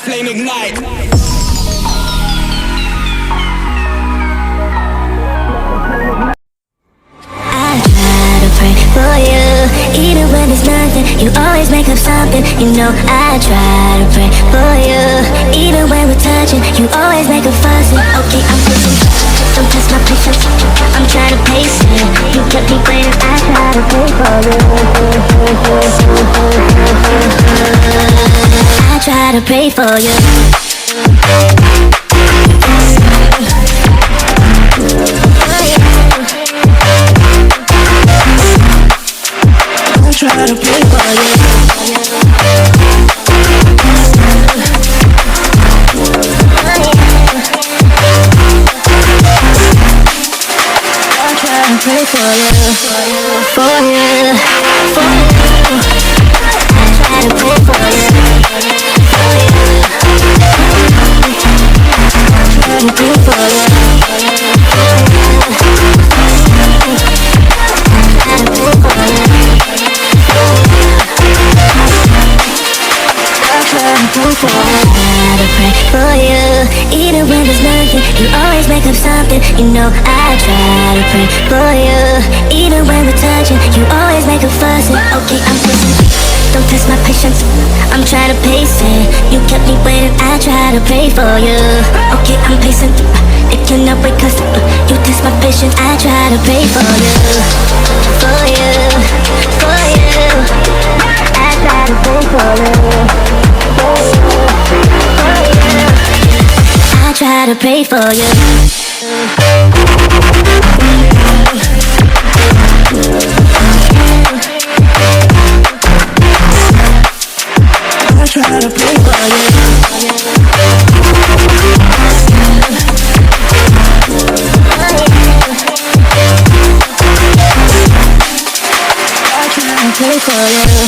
flame ignite. For you, even when there's nothing, you always make up something. You know I try to pray for you, even when we're touching, you always make a fuss. Okay, I'm pushing, don't test my patience. I'm trying to pace it. You kept me waiting. I try to pray for you. I try to pray for you. Try to play for you. I try to play for you, for you, for you. I try to play for you, for you. I try to play for you. For you, even when there's nothing, you always make up something. You know I try to pray for you, even when we're touching, you always make a fuss. Okay, I'm pushing, don't test my patience. I'm trying to pace it. You kept me waiting. I try to pray for you. Okay, I'm pacing. It cannot wait 'cause you test my patience. I try to pray for you, for you, for you. I try to pray for you. I try to pray for you. I try to pray for you. I try to pray for you.